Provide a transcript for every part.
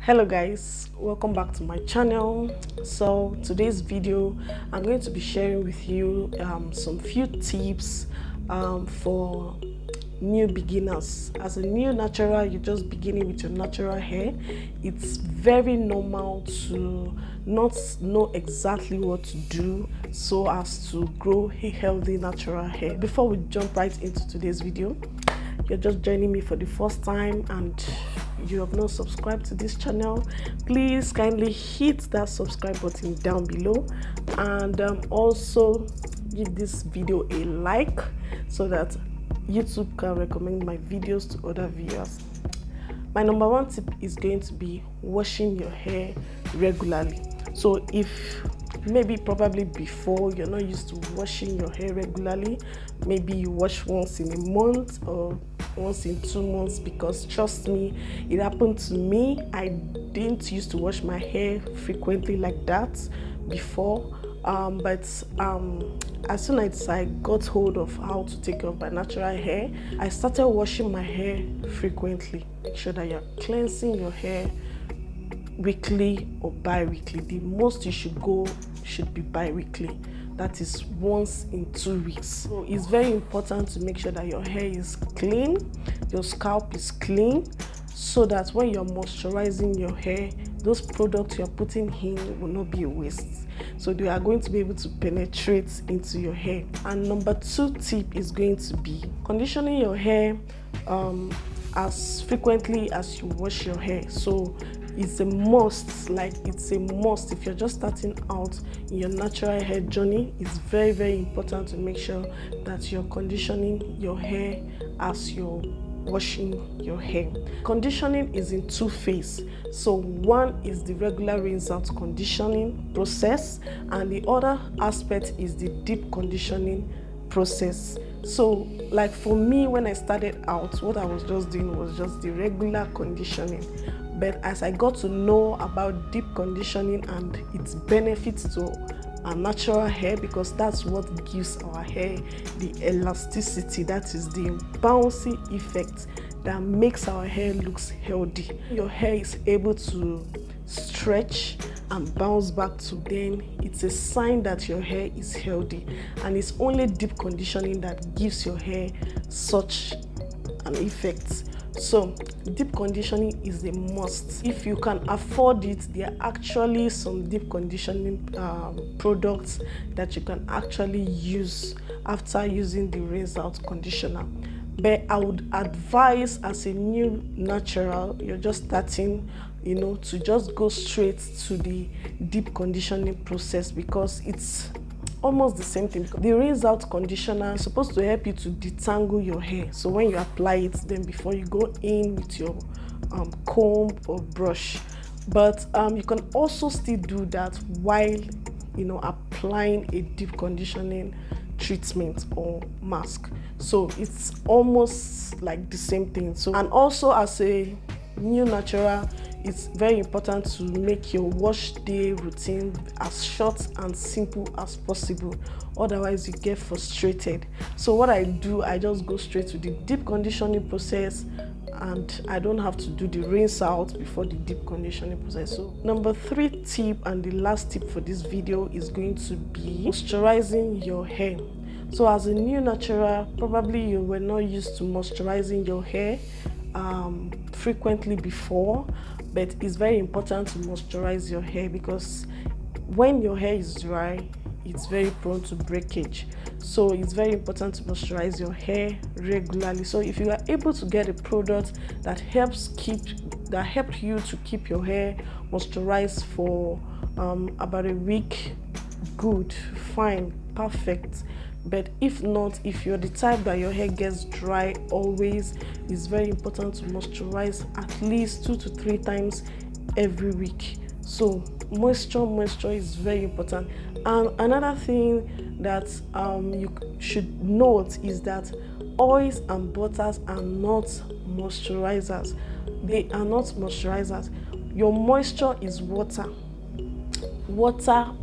Hello guys, welcome back to my channel. So today's video I'm going to be sharing with you some few tips for new beginners. As a new natural, you're just beginning with your natural hair, it's very normal to not know exactly what to do so as to grow a healthy natural hair. Before we jump right into today's video, you're just joining me for the first time and you have not subscribed to this channel, please kindly hit that subscribe button down below and also give this video a like so that YouTube can recommend my videos to other viewers. My number one tip is going to be washing your hair regularly. So if probably before you're not used to washing your hair regularly, maybe you wash once in a month or once in 2 months, because trust me, it happened to me. I didn't used to wash my hair frequently like that before, but as soon as I got hold of how to take care of my natural hair, I started washing my hair frequently. Make sure that you're cleansing your hair weekly or bi-weekly. The most you should go should be bi-weekly, that is once in 2 weeks. So it's very important to make sure that your hair is clean, your scalp is clean, so that when you're moisturizing your hair, those products you're putting in will not be a waste. So they are going to be able to penetrate into your hair. And number 2 tip is going to be conditioning your hair as frequently as you wash your hair. So it's a must, if you're just starting out in your natural hair journey. It's very important to make sure that you're conditioning your hair as you're washing your hair. Conditioning is in 2 phases. So one is the regular rinse out conditioning process, and the other aspect is the deep conditioning process. So like for me, when I started out, what I was just doing was just the regular conditioning. But as I got to know about deep conditioning and its benefits to our natural hair, because that's what gives our hair the elasticity, that is the bouncy effect that makes our hair looks healthy. Your hair is able to stretch and bounce back to, then it's a sign that your hair is healthy. And it's only deep conditioning that gives your hair such an effect. So deep conditioning is a must. If you can afford it, there are actually some deep conditioning products that you can actually use after using the rinse out conditioner. But I would advise, as a new natural, you're just starting, to just go straight to the deep conditioning process, because it's almost the same thing. The rinse out conditioner is supposed to help you to detangle your hair. So when you apply it, then before you go in with your comb or brush, but you can also still do that while applying a deep conditioning treatment or mask. So it's almost like the same thing. So, and also as a new natural, it's very important to make your wash day routine as short and simple as possible, otherwise you get frustrated. So what I do, I just go straight to the deep conditioning process, and I don't have to do the rinse out before the deep conditioning process. So number 3 tip, and the last tip for this video, is going to be moisturizing your hair. So as a new natural, probably you were not used to moisturizing your hair frequently before, but it's very important to moisturize your hair, because when your hair is dry, it's very prone to breakage. So it's very important to moisturize your hair regularly. So if you are able to get a product that helps you to keep your hair moisturized for about a week, good, fine, perfect. But if not, if you're the type that your hair gets dry always, it's very important to moisturize at least 2 to 3 times every week. So moisture is very important. And another thing that you should note is that oils and butters are not moisturizers. They are not moisturizers. Your moisture is water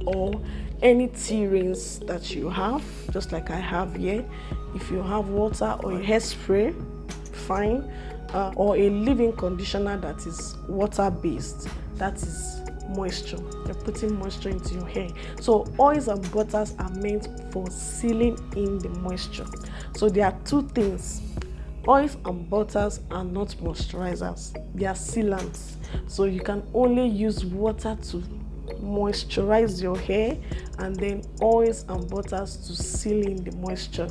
or any tea rinse that you have, just like I have here. If you have water or hairspray, fine. or a leave-in conditioner that is water-based, that is moisture. You're putting moisture into your hair. So oils and butters are meant for sealing in the moisture. So there are two things. Oils and butters are not moisturizers, they are sealants. So you can only use water to moisturize your hair, and then oils and butters to seal in the moisture.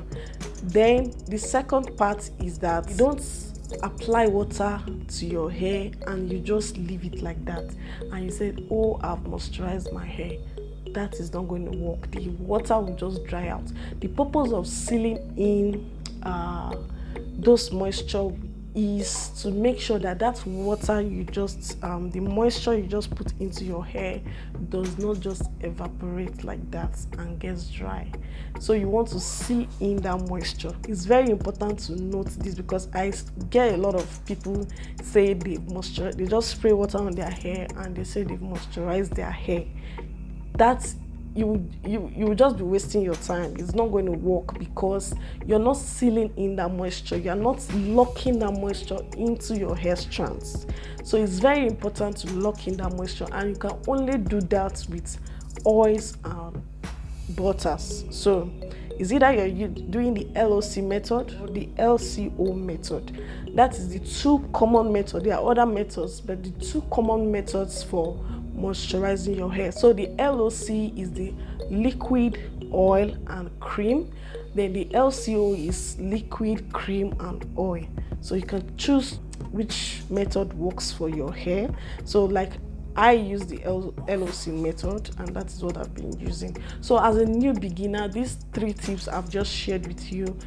Then the second part is that you don't apply water to your hair and you just leave it like that and you said, oh, I've moisturized my hair. That is not going to work. The water will just dry out. The purpose of sealing in those moisture is to make sure that that water you just the moisture you just put into your hair does not just evaporate like that and gets dry. So you want to seal in that moisture. It's very important to note this, because I get a lot of people say they just spray water on their hair and they say they've moisturized their hair. That's you will just be wasting your time. It's not going to work, because you're not sealing in that moisture. You're not locking that moisture into your hair strands. So it's very important to lock in that moisture, and you can only do that with oils and butters. So it's either you're doing the LOC method or the LCO method. That is the two common methods. There are other methods, but the two common methods for moisturizing your hair. So the LOC is the liquid, oil and cream. Then the LCO is liquid, cream and oil. So you can choose which method works for your hair. So like I use the LOC method, and that is what I've been using. So as a new beginner, these 3 tips I've just shared with you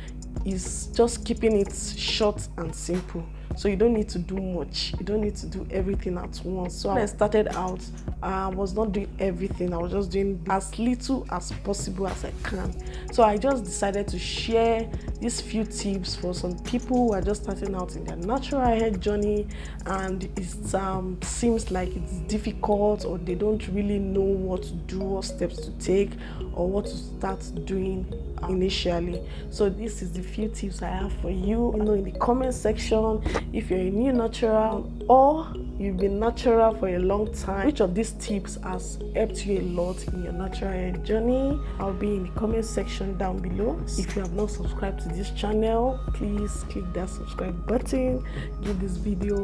is just keeping it short and simple. So you don't need to do much. You don't need to do everything at once. So when I started out, I was not doing everything. I was just doing as little as possible as I can. So I just decided to share these few tips for some people who are just starting out in their natural hair journey, and it seems like it's difficult, or they don't really know what to do, what steps to take, or what to start doing initially. So this is the few tips I have for you. You know, in the comment section, if you're a new natural or you've been natural for a long time, which of these tips has helped you a lot in your natural hair journey? I'll be in the comment section down below. If you have not subscribed to this channel, please click that subscribe button, give this video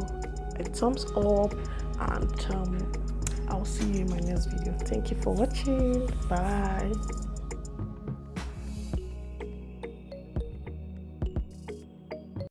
a thumbs up, and I'll see you in my next video. Thank you for watching. Bye.